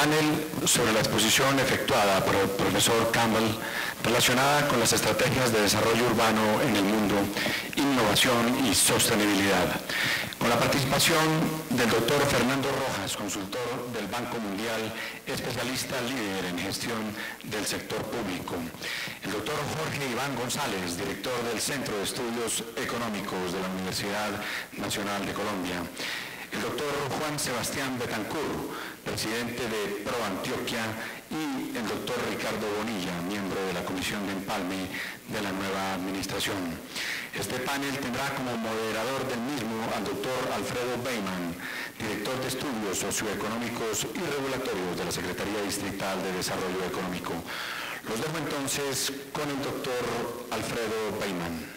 panel sobre la exposición efectuada por el profesor Campbell relacionada con las estrategias de desarrollo urbano en el mundo, innovación y sostenibilidad, con la participación del doctor Fernando Rojas, consultor del Banco Mundial, especialista líder en gestión del sector público, el doctor Jorge Iván González, director del Centro de Estudios Económicos de la Universidad Nacional de Colombia, el doctor Juan Sebastián Betancur, presidente de Pro Antioquia, y el doctor Ricardo Bonilla, miembro de la Comisión de Empalme de la nueva administración. Este panel tendrá como moderador del mismo al doctor Alfredo Beyman, director de Estudios Socioeconómicos y Regulatorios de la Secretaría Distrital de Desarrollo Económico. Los dejo entonces con el doctor Alfredo Beyman.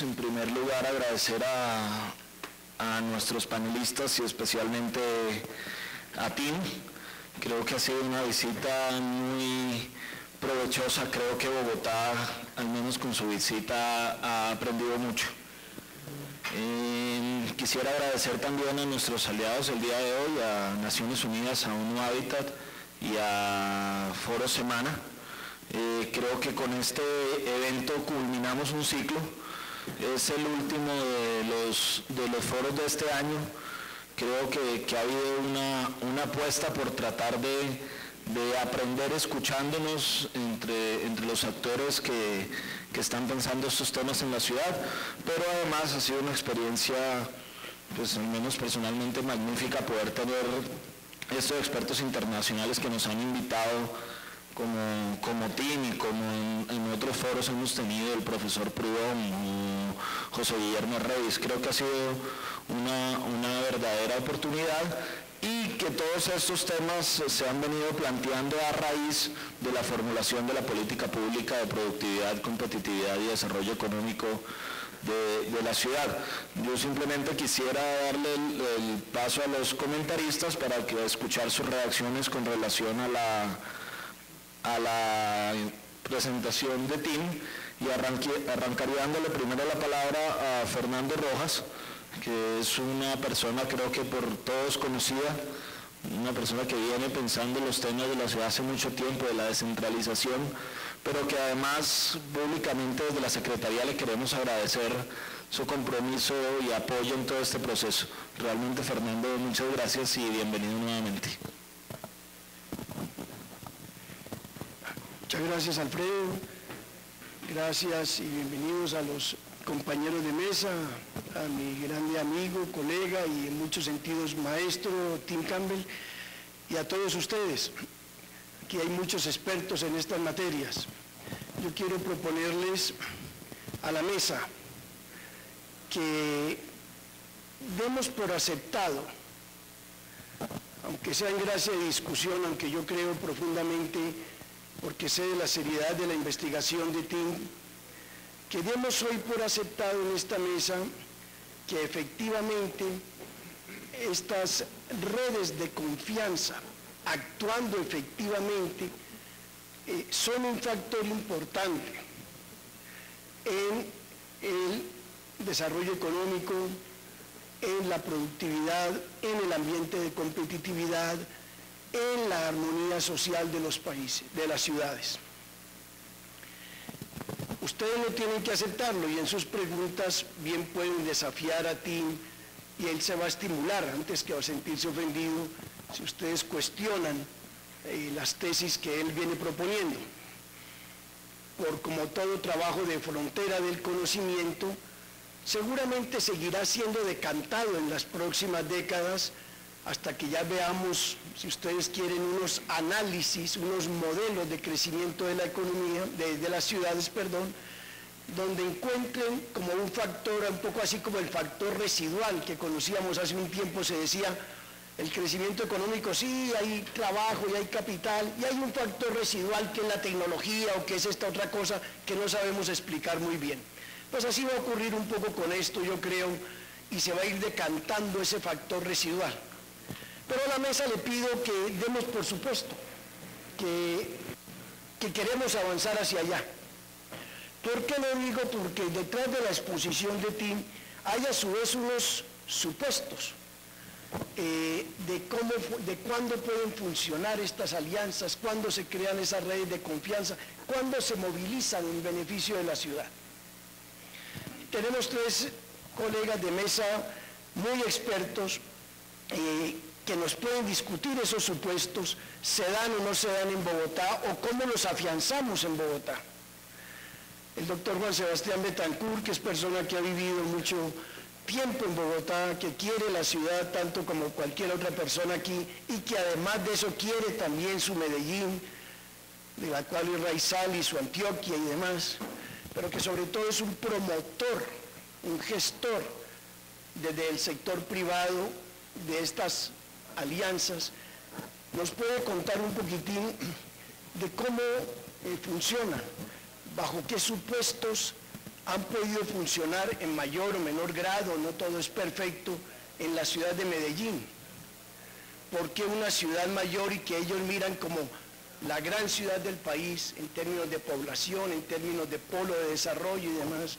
En primer lugar, agradecer a nuestros panelistas y especialmente a Tim. Creo que ha sido una visita muy provechosa. Creo que Bogotá, al menos con su visita, ha aprendido mucho. Quisiera agradecer también a nuestros aliados el día de hoy, a Naciones Unidas, a UNO Habitat y a Foro Semana. Creo que con este evento culminamos un ciclo. Es el último de los foros de este año. Creo que ha habido una apuesta por tratar de aprender escuchándonos entre los actores que están pensando estos temas en la ciudad, pero además ha sido una experiencia, pues al menos personalmente, magnífica poder tener estos expertos internacionales que nos han invitado como team y como en otros foros hemos tenido el profesor Prudhomme o José Guillermo Reyes. Creo que ha sido una verdadera oportunidad y que todos estos temas se han venido planteando a raíz de la formulación de la política pública de productividad, competitividad y desarrollo económico de la ciudad. Yo simplemente quisiera darle el paso a los comentaristas para escuchar sus reacciones con relación a la presentación de Tim, y arrancaría dándole primero la palabra a Fernando Rojas, que es una persona, creo que por todos conocida, una persona que viene pensando los temas de la ciudad hace mucho tiempo, de la descentralización, pero que además públicamente desde la Secretaría le queremos agradecer su compromiso y apoyo en todo este proceso. Realmente, Fernando, muchas gracias y bienvenido nuevamente. Muchas gracias, Alfredo. Gracias y bienvenidos a los compañeros de mesa, a mi grande amigo, colega y en muchos sentidos maestro, Tim Campbell, y a todos ustedes. Aquí hay muchos expertos en estas materias. Yo quiero proponerles a la mesa que demos por aceptado, aunque sea en gracia de discusión, aunque yo creo profundamente, porque sé de la seriedad de la investigación de Tim, que demos hoy por aceptado en esta mesa que efectivamente estas redes de confianza, actuando efectivamente, son un factor importante en el desarrollo económico, en la productividad, en el ambiente de competitividad, en la armonía social de los países, de las ciudades. Ustedes no tienen que aceptarlo y en sus preguntas bien pueden desafiar a Tim y él se va a estimular antes que va a sentirse ofendido si ustedes cuestionan las tesis que él viene proponiendo. Por como todo trabajo de frontera del conocimiento, seguramente seguirá siendo decantado en las próximas décadas hasta que ya veamos, si ustedes quieren, unos análisis, unos modelos de crecimiento de la economía, de las ciudades, perdón, donde encuentren como un factor, un poco así como el factor residual que conocíamos hace un tiempo, se decía, El crecimiento económico, sí, hay trabajo y hay capital, y hay un factor residual que es la tecnología o que es esta otra cosa que no sabemos explicar muy bien. Pues así va a ocurrir un poco con esto, yo creo, y se va a ir decantando ese factor residual. Pero a la mesa le pido que demos por supuesto que queremos avanzar hacia allá. ¿Por qué lo digo? Porque detrás de la exposición de TIM hay a su vez unos supuestos de cuándo pueden funcionar estas alianzas, cuándo se crean esas redes de confianza, cuándo se movilizan en beneficio de la ciudad. Tenemos 3 colegas de mesa muy expertos que nos pueden discutir esos supuestos, se dan o no se dan en Bogotá, o cómo los afianzamos en Bogotá. El doctor Juan Sebastián Betancourt, que es persona que ha vivido mucho tiempo en Bogotá, que quiere la ciudad tanto como cualquier otra persona aquí, y que además de eso quiere también su Medellín, de la cual es raizal, y su Antioquia y demás, pero que sobre todo es un promotor, un gestor desde el sector privado de estas alianzas, nos puede contar un poquitín de cómo funciona, bajo qué supuestos han podido funcionar en mayor o menor grado, no todo es perfecto, en la ciudad de Medellín. ¿Por qué una ciudad mayor y que ellos miran como la gran ciudad del país en términos de población, en términos de polo de desarrollo y demás,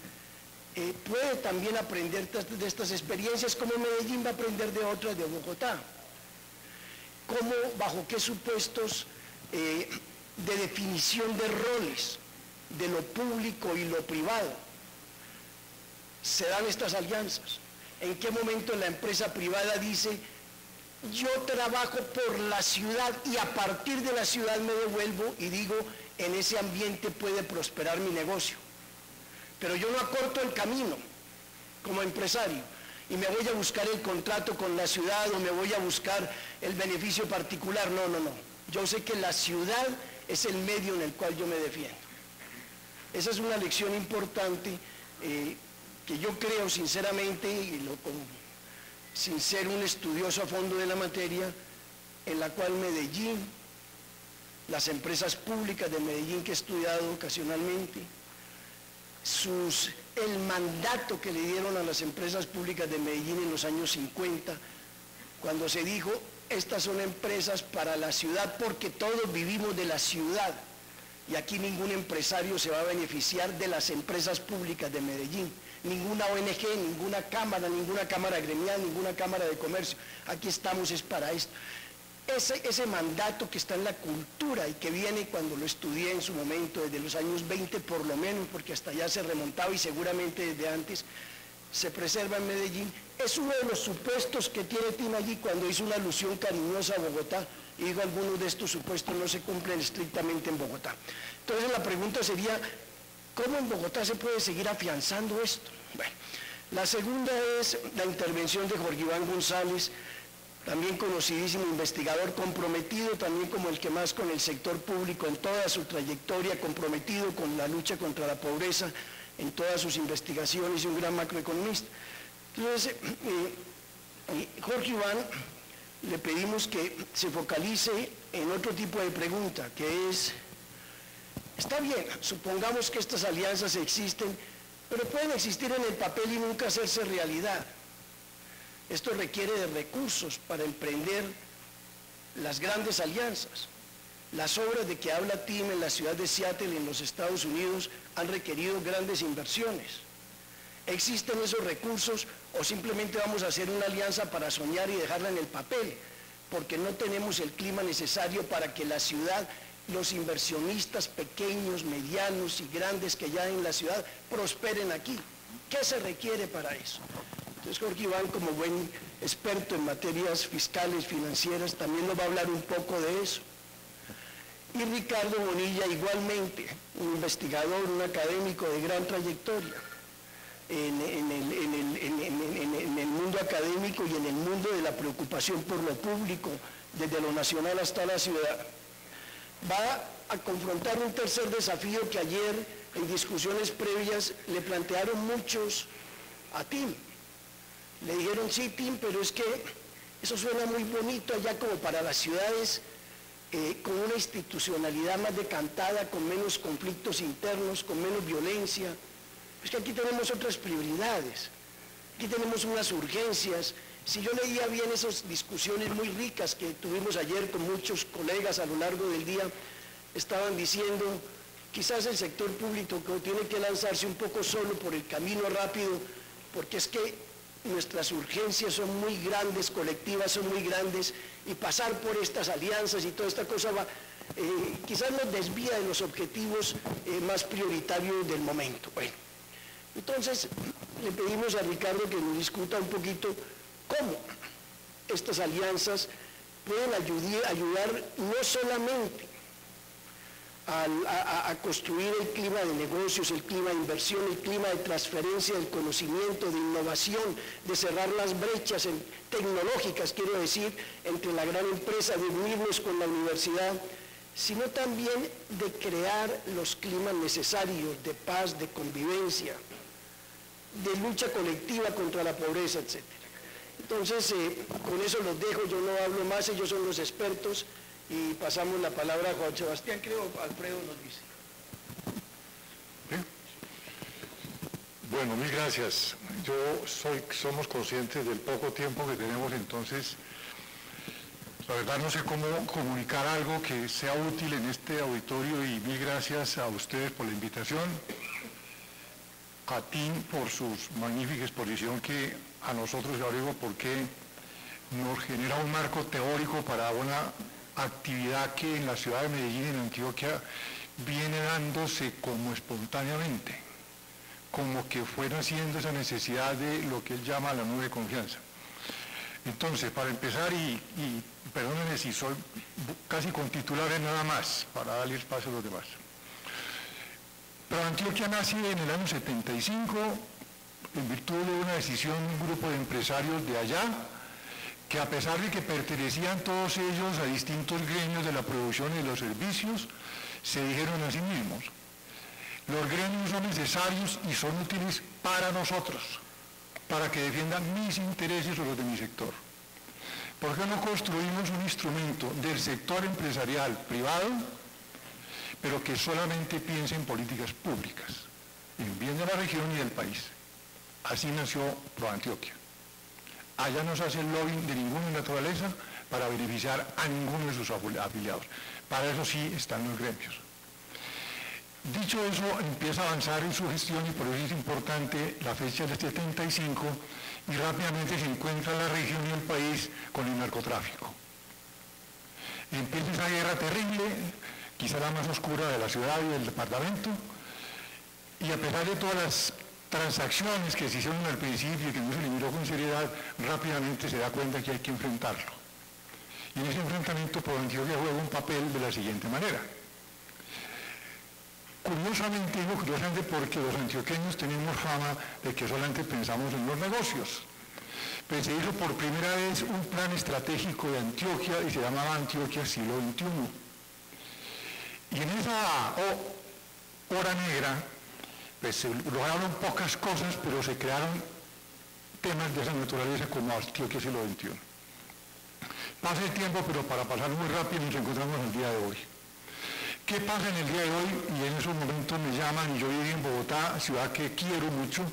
puede también aprender de estas experiencias como Medellín va a aprender de otras de Bogotá? ¿Cómo, bajo qué supuestos de definición de roles de lo público y lo privado se dan estas alianzas? ¿En qué momento la empresa privada dice, yo trabajo por la ciudad y a partir de la ciudad me devuelvo y digo, en ese ambiente puede prosperar mi negocio? Pero yo no acorto el camino como empresario y me voy a buscar el contrato con la ciudad o me voy a buscar el beneficio particular. No, no, no. Yo sé que la ciudad es el medio en el cual yo me defiendo. Esa es una lección importante que yo creo sinceramente, y sin ser un estudioso a fondo de la materia, en la cual Medellín, las empresas públicas de Medellín que he estudiado ocasionalmente, el mandato que le dieron a las empresas públicas de Medellín en los años 50, cuando se dijo, estas son empresas para la ciudad porque todos vivimos de la ciudad y aquí ningún empresario se va a beneficiar de las empresas públicas de Medellín, ninguna ONG, ninguna cámara gremial, ninguna cámara de comercio, aquí estamos es para esto. Ese mandato que está en la cultura y que viene cuando lo estudié en su momento, desde los años 20 por lo menos, porque hasta allá se remontaba y seguramente desde antes, se preserva en Medellín, es uno de los supuestos que tiene TIM allí cuando hizo una alusión cariñosa a Bogotá, y digo, algunos de estos supuestos no se cumplen estrictamente en Bogotá. Entonces la pregunta sería, ¿cómo en Bogotá se puede seguir afianzando esto? Bueno, la segunda es la intervención de Jorge Iván González, también conocidísimo investigador, comprometido también como el que más con el sector público en toda su trayectoria, comprometido con la lucha contra la pobreza en todas sus investigaciones y un gran macroeconomista. Entonces, Jorge Iván, le pedimos que se focalice en otro tipo de pregunta, que es, está bien, supongamos que estas alianzas existen, pero pueden existir en el papel y nunca hacerse realidad. Esto requiere de recursos para emprender las grandes alianzas. Las obras de que habla TIM en la ciudad de Seattle, en los Estados Unidos, han requerido grandes inversiones. ¿Existen esos recursos o simplemente vamos a hacer una alianza para soñar y dejarla en el papel? Porque no tenemos el clima necesario para que la ciudad, los inversionistas pequeños, medianos y grandes que ya hay en la ciudad prosperen aquí. ¿Qué se requiere para eso? Entonces Jorge Iván, como buen experto en materias fiscales, financieras, también nos va a hablar un poco de eso. Y Ricardo Bonilla igualmente, un investigador, un académico de gran trayectoria en el mundo académico y en el mundo de la preocupación por lo público, desde lo nacional hasta la ciudad. Va a confrontar un tercer desafío que ayer en discusiones previas le plantearon muchos a TIM. Le dijeron, sí, TIM, pero es que Eso suena muy bonito allá como para las ciudades con una institucionalidad más decantada, con menos conflictos internos, con menos violencia. Es que aquí tenemos otras prioridades, aquí tenemos unas urgencias. Si yo leía bien esas discusiones muy ricas que tuvimos ayer con muchos colegas a lo largo del día, estaban diciendo, quizás el sector público tiene que lanzarse un poco solo por el camino rápido, porque es que nuestras urgencias son muy grandes, colectivas son muy grandes, y pasar por estas alianzas y toda esta cosa quizás nos desvía de los objetivos más prioritarios del momento. Bueno, entonces le pedimos a Ricardo que nos discuta un poquito cómo estas alianzas pueden ayudar no solamente a construir el clima de negocios, el clima de inversión, el clima de transferencia del conocimiento, de innovación, de cerrar las brechas tecnológicas, quiero decir, entre la gran empresa, de unirnos con la universidad, sino también de crear los climas necesarios de paz, de convivencia, de lucha colectiva contra la pobreza, etc. Entonces, con eso los dejo, yo no hablo más, ellos son los expertos, y pasamos la palabra a Juan Sebastián, creo Alfredo nos dice. Bueno, mil gracias. Somos conscientes del poco tiempo que tenemos, entonces, la verdad no sé cómo comunicar algo que sea útil en este auditorio, y mil gracias a ustedes por la invitación, a Tim por su magnífica exposición que a nosotros, ya digo, porque nos genera un marco teórico para una actividad que en la ciudad de Medellín, en Antioquia, viene dándose como espontáneamente, como que fue naciendo esa necesidad de lo que él llama la nube de confianza. Entonces, para empezar, y perdónenme si soy casi con titulares nada más, para darle espacio a los demás. Pero Antioquia nace en el año 75, en virtud de una decisión de un grupo de empresarios de allá, que a pesar de que pertenecían todos ellos a distintos gremios de la producción y de los servicios, se dijeron a sí mismos: los gremios son necesarios y son útiles para nosotros, para que defiendan mis intereses o los de mi sector. ¿Por qué no construimos un instrumento del sector empresarial privado, pero que solamente piense en políticas públicas, en bien de la región y del país? Así nació ProAntioquia. Allá no se hace el lobbying de ninguna naturaleza para beneficiar a ninguno de sus afiliados. Para eso sí están los gremios. Dicho eso, empieza a avanzar en su gestión, y por eso es importante la fecha del 75, y rápidamente se encuentra la región y el país con el narcotráfico. Empieza esa guerra terrible, quizá la más oscura de la ciudad y del departamento, y a pesar de todas las transacciones que se hicieron al principio y que no se le miró con seriedad, rápidamente se da cuenta que hay que enfrentarlo. Y en ese enfrentamiento ProAntioquia juega un papel de la siguiente manera. Curiosamente, digo curiosamente porque los antioqueños tenemos fama de que solamente pensamos en los negocios. Pero se hizo por primera vez un plan estratégico de Antioquia y se llamaba Antioquia Siglo XXI. Y en esa hora negra, pues se lograron pocas cosas, pero se crearon temas de esa naturaleza como Antioquia Siglo XXI. Pasa el tiempo, pero para pasar muy rápido nos encontramos el día de hoy. ¿Qué pasa en el día de hoy? Y en esos momentos me llaman, y yo vivo en Bogotá, ciudad que quiero mucho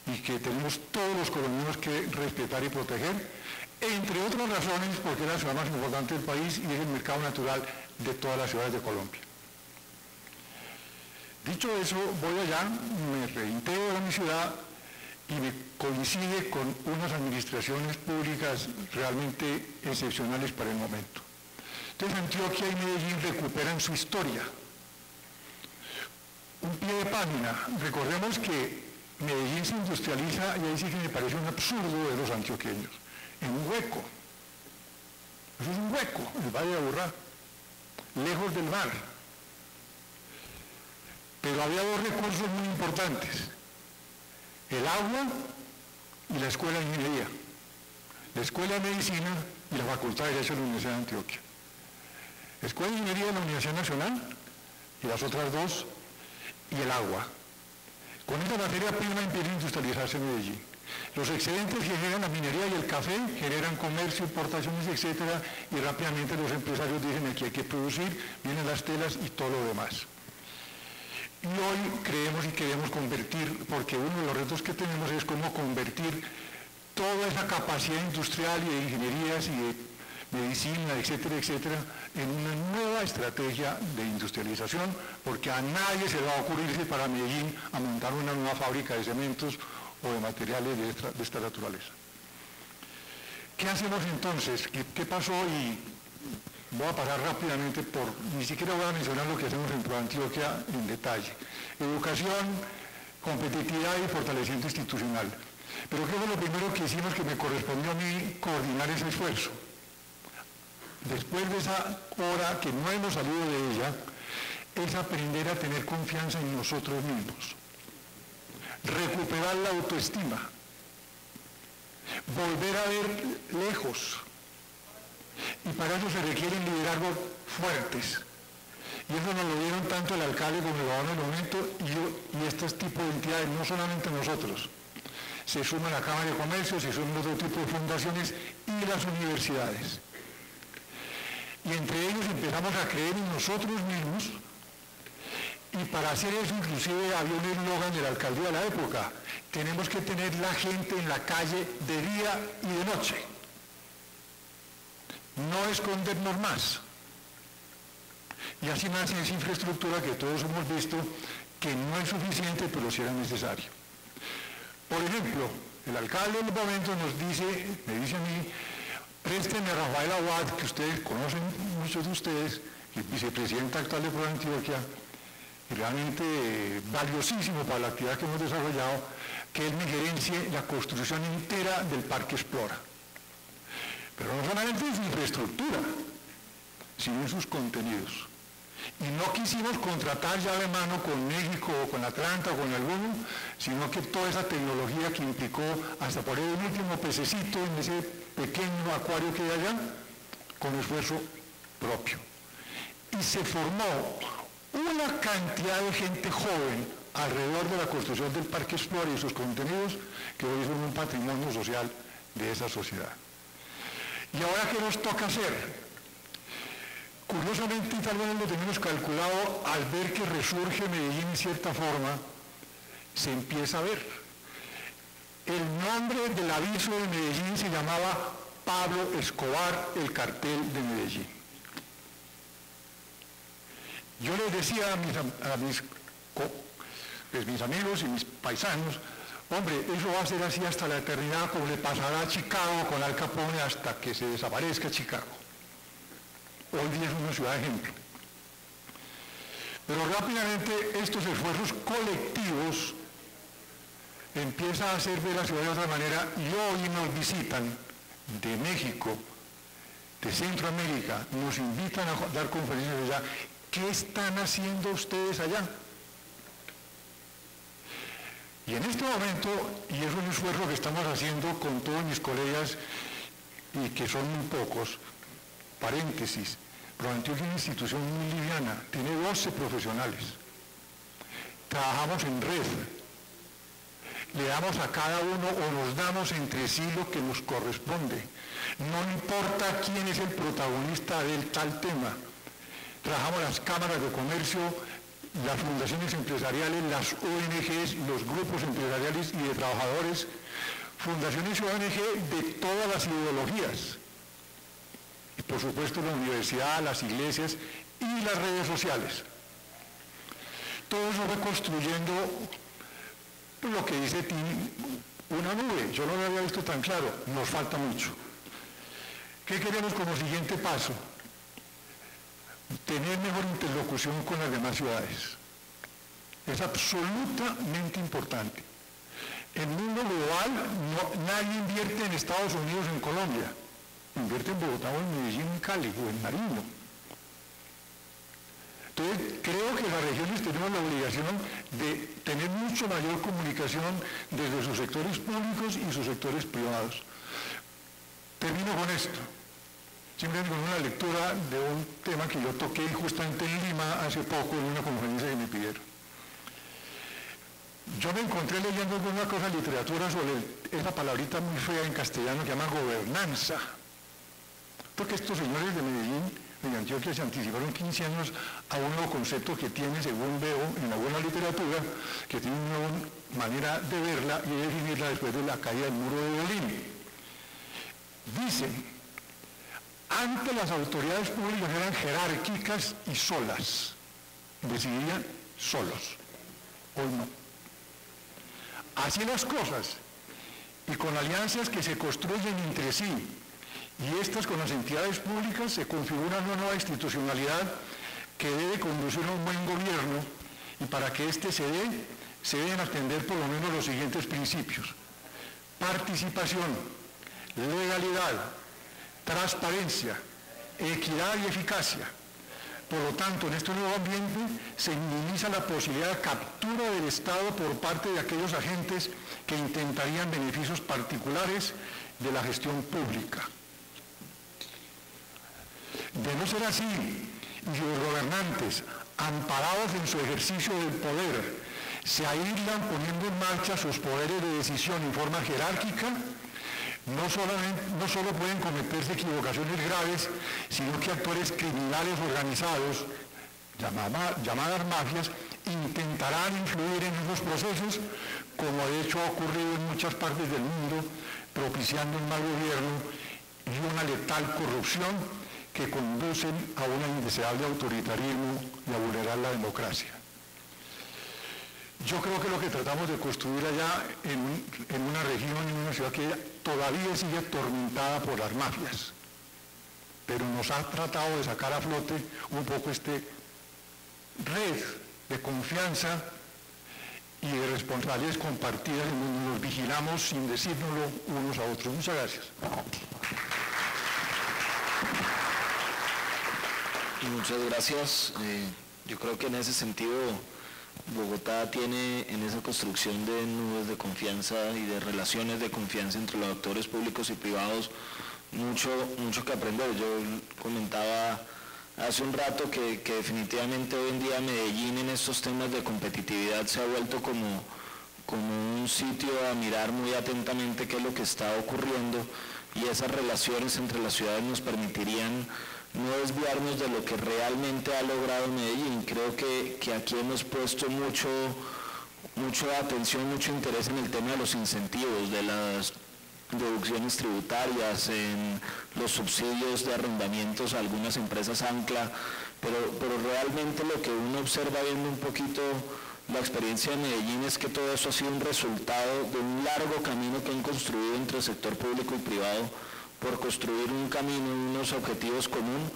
y que tenemos todos los colombianos que respetar y proteger, entre otras razones porque es la ciudad más importante del país y es el mercado natural de todas las ciudades de Colombia. Dicho eso, voy allá, me reintegro a mi ciudad y me coincide con unas administraciones públicas realmente excepcionales para el momento. Entonces Antioquia y Medellín recuperan su historia. Un pie de página. Recordemos que Medellín se industrializa, y ahí sí que me parece un absurdo de los antioqueños, en un hueco. Eso es un hueco, el Valle de Aburrá, lejos del mar. Pero había dos recursos muy importantes: el agua y la escuela de ingeniería, la escuela de medicina y la facultad de Derecho de la Universidad de Antioquia. La escuela de ingeniería de la Universidad Nacional y las otras dos, y el agua. Con esta materia prima empieza a industrializarse Medellín. Los excedentes generan la minería y el café, generan comercio, importaciones, etcétera, y rápidamente los empresarios dicen aquí hay que producir, vienen las telas y todo lo demás. Y hoy creemos y queremos convertir, porque uno de los retos que tenemos es cómo convertir toda esa capacidad industrial y de ingenierías y de medicina, etcétera, etcétera, en una nueva estrategia de industrialización, porque a nadie se le va a ocurrirse para Medellín a montar una nueva fábrica de cementos o de materiales de esta naturaleza. ¿Qué hacemos entonces? ¿Qué pasó? Y voy a pasar rápidamente ni siquiera voy a mencionar lo que hacemos en ProAntioquia en detalle. Educación, competitividad y fortalecimiento institucional. Pero ¿qué fue lo primero que hicimos que me correspondió a mí coordinar ese esfuerzo? Después de esa hora que no hemos salido de ella, es aprender a tener confianza en nosotros mismos. Recuperar la autoestima. Volver a ver lejos. Y para eso se requieren liderazgos fuertes. Y eso nos lo dieron tanto el alcalde como el gobernador en el momento y estos tipos de entidades, no solamente nosotros. Se suman la Cámara de Comercio, se suman otro tipo de fundaciones y las universidades. Y entre ellos empezamos a creer en nosotros mismos, y para hacer eso inclusive había un eslogan de la alcaldía de la época: tenemos que tener la gente en la calle de día y de noche. No escondernos más. Y así nace esa infraestructura que todos hemos visto que no es suficiente, pero sí era necesario. Por ejemplo, el alcalde en el momento me dice a mí, présteme a Rafael Aguad, que ustedes conocen, muchos de ustedes, que es vicepresidente actual de ProAntioquia, y realmente valiosísimo para la actividad que hemos desarrollado, que él me gerencie la construcción entera del Parque Explora. Pero no solamente en su infraestructura, sino en sus contenidos. Y no quisimos contratar ya de mano con México o con Atlanta o con alguno, sino que toda esa tecnología que implicó hasta por el último pececito en ese pequeño acuario que hay allá, con esfuerzo propio. Y se formó una cantidad de gente joven alrededor de la construcción del Parque Explora y sus contenidos que hoy son un patrimonio social de esa sociedad. ¿Y ahora qué nos toca hacer? Curiosamente, tal vez lo tenemos calculado, al ver que resurge Medellín en cierta forma, se empieza a ver. El nombre del aviso de Medellín se llamaba Pablo Escobar, el cartel de Medellín. Yo les decía a mis amigos y mis paisanos, hombre, eso va a ser así hasta la eternidad, como le pasará a Chicago con Al Capone hasta que se desaparezca Chicago. Hoy día es una ciudad de ejemplo. Pero rápidamente estos esfuerzos colectivos empiezan a hacer ver la ciudad de otra manera, y hoy nos visitan de México, de Centroamérica, nos invitan a dar conferencias allá. ¿Qué están haciendo ustedes allá? Y en este momento, y es un esfuerzo que estamos haciendo con todos mis colegas, y que son muy pocos, paréntesis, ProAntioquia es una institución muy liviana, tiene 12 profesionales. Trabajamos en red. Le damos a cada uno o nos damos entre sí lo que nos corresponde. No importa quién es el protagonista del tal tema. Trabajamos las cámaras de comercio, las fundaciones empresariales, las ONGs, los grupos empresariales y de trabajadores, fundaciones y ONG de todas las ideologías. Y por supuesto la universidad, las iglesias y las redes sociales. Todo eso fue construyendo lo que dice Tim, una nube. Yo no lo había visto tan claro, nos falta mucho. ¿Qué queremos como siguiente paso? Tener mejor interlocución con las demás ciudades. Es absolutamente importante. En el mundo global, nadie invierte en Estados Unidos o en Colombia. Invierte en Bogotá o en Medellín, en Cali o en Nariño. Entonces, creo que las regiones tenemos la obligación de tener mucho mayor comunicación desde sus sectores públicos y sus sectores privados. Termino con esto. Simplemente con una lectura de un tema que yo toqué justamente en Lima hace poco en una conferencia que me pidieron. Yo me encontré leyendo alguna cosa en literatura sobre esa palabrita muy fea en castellano que llama gobernanza, porque estos señores de Medellín, de Antioquia, se anticiparon 15 años a un nuevo concepto que tiene, según veo en la buena literatura, que tiene una nueva manera de verla y de definirla después de la caída del muro de Berlín. Dicen, antes las autoridades públicas eran jerárquicas y solas, decidían solos, hoy no. Así las cosas, y con alianzas que se construyen entre sí, y estas con las entidades públicas se configura una nueva institucionalidad que debe conducir a un buen gobierno, y para que éste se dé, se deben atender por lo menos los siguientes principios: participación, legalidad, transparencia, equidad y eficacia. Por lo tanto, en este nuevo ambiente se minimiza la posibilidad de captura del Estado por parte de aquellos agentes que intentarían beneficios particulares de la gestión pública. De no ser así, y si los gobernantes, amparados en su ejercicio del poder, se aíslan poniendo en marcha sus poderes de decisión en forma jerárquica, no solo pueden cometerse equivocaciones graves, sino que actores criminales organizados, llamadas mafias, intentarán influir en esos procesos, como de hecho ha ocurrido en muchas partes del mundo, propiciando un mal gobierno y una letal corrupción que conducen a un indeseable autoritarismo y a vulnerar la democracia. Yo creo que lo que tratamos de construir allá en una región, en una ciudad que todavía sigue atormentada por las mafias, pero nos ha tratado de sacar a flote un poco red de confianza y de responsabilidades compartidas en donde nos vigilamos sin decírnoslo unos a otros. Muchas gracias. Muchas gracias. Yo creo que en ese sentido Bogotá tiene en esa construcción de nubes de confianza y de relaciones de confianza entre los actores públicos y privados mucho que aprender. Yo comentaba hace un rato que definitivamente hoy en día Medellín en estos temas de competitividad se ha vuelto como un sitio a mirar muy atentamente qué es lo que está ocurriendo, y esas relaciones entre las ciudades nos permitirían no desviarnos de lo que realmente ha logrado Medellín. Creo que aquí hemos puesto mucha atención, mucho interés en el tema de los incentivos, de las deducciones tributarias, en los subsidios de arrendamientos a algunas empresas ancla, pero realmente lo que uno observa viendo un poquito la experiencia de Medellín es que todo eso ha sido un resultado de un largo camino que han construido entre el sector público y privado por construir un camino, unos objetivos comunes,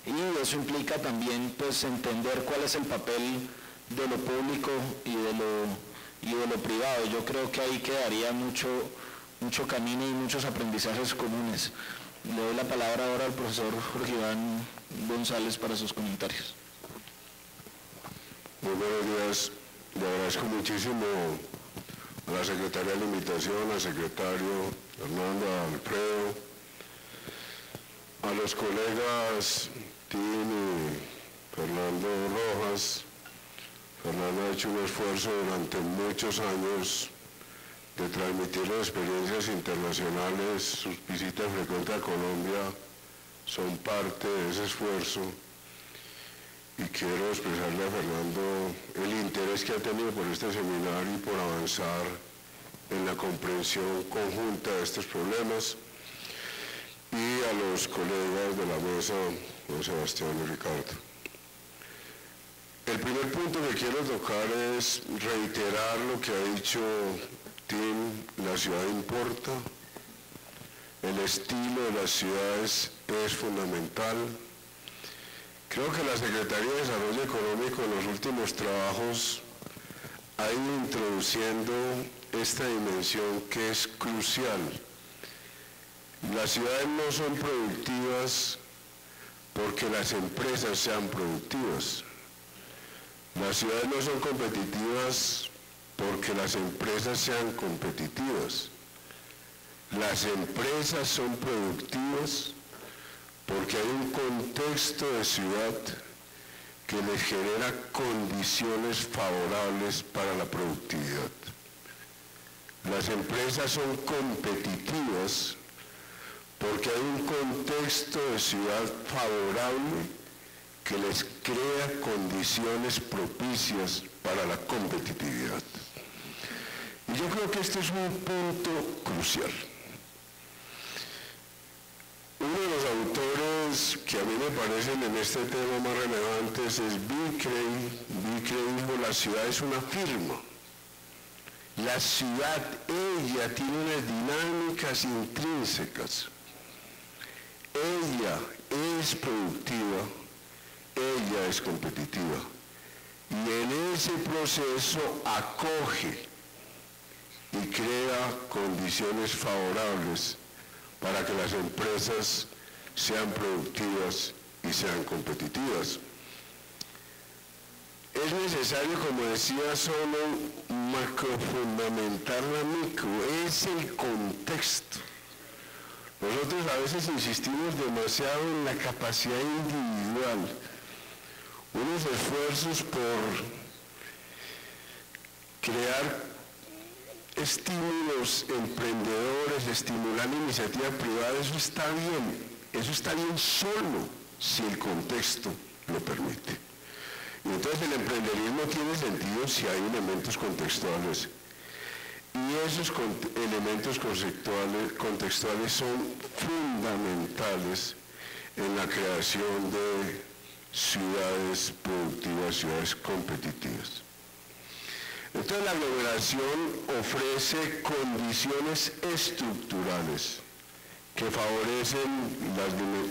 y eso implica también pues entender cuál es el papel de lo público y de lo privado. Yo creo que ahí quedaría mucho camino y muchos aprendizajes comunes. Le doy la palabra ahora al profesor Jorge Iván González para sus comentarios. Muy buenos días. Le agradezco muchísimo a la secretaria de la invitación, al secretario Hernando, a Alfredo, a los colegas Tim y Fernando Rojas. Fernando ha hecho un esfuerzo durante muchos años de transmitir las experiencias internacionales. Sus visitas frecuentes a Colombia son parte de ese esfuerzo, y quiero expresarle a Fernando el interés que ha tenido por este seminario y por avanzar en la comprensión conjunta de estos problemas, y a los colegas de la mesa, don Sebastián y Ricardo. El primer punto que quiero tocar es reiterar lo que ha dicho Tim: la ciudad importa, el estilo de las ciudades es fundamental. Creo que la Secretaría de Desarrollo Económico en los últimos trabajos ha ido introduciendo esta dimensión que es crucial. Las ciudades no son productivas porque las empresas sean productivas. Las ciudades no son competitivas porque las empresas sean competitivas. Las empresas son productivas porque hay un contexto de ciudad que les genera condiciones favorables para la productividad. Las empresas son competitivas porque hay un contexto de ciudad favorable que les crea condiciones propicias para la competitividad. Y yo creo que este es un punto crucial. Uno de los autores que a mí me parecen en este tema más relevantes es Bickley. Bickley dijo: la ciudad es una firma. La ciudad, ella tiene unas dinámicas intrínsecas. Ella es productiva, ella es competitiva. Y en ese proceso acoge y crea condiciones favorables para que las empresas sean productivas y sean competitivas. Es necesario, como decía, solo macrofundamentar la micro, es el contexto. Nosotros a veces insistimos demasiado en la capacidad individual, unos esfuerzos por crear estímulos emprendedores, estimular la iniciativa privada, eso está bien solo si el contexto lo permite. Y entonces el emprendedorismo tiene sentido si hay elementos contextuales. Y esos elementos contextuales son fundamentales en la creación de ciudades productivas, ciudades competitivas. Entonces la aglomeración ofrece condiciones estructurales que favorecen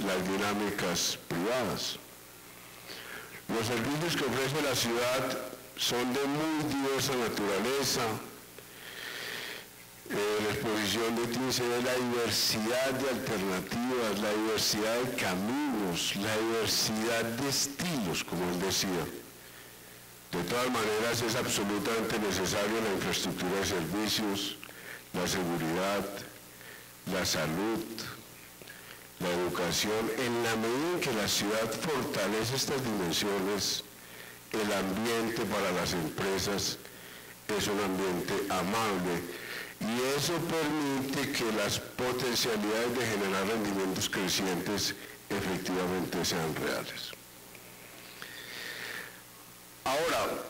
las dinámicas privadas. Los servicios que ofrece la ciudad son de muy diversa naturaleza. La exposición de TIN se ve la diversidad de alternativas, la diversidad de caminos, la diversidad de estilos, como él decía. De todas maneras, es absolutamente necesaria la infraestructura de servicios, la seguridad, la salud, la educación. En la medida en que la ciudad fortalece estas dimensiones, el ambiente para las empresas es un ambiente amable y eso permite que las potencialidades de generar rendimientos crecientes efectivamente sean reales. Ahora,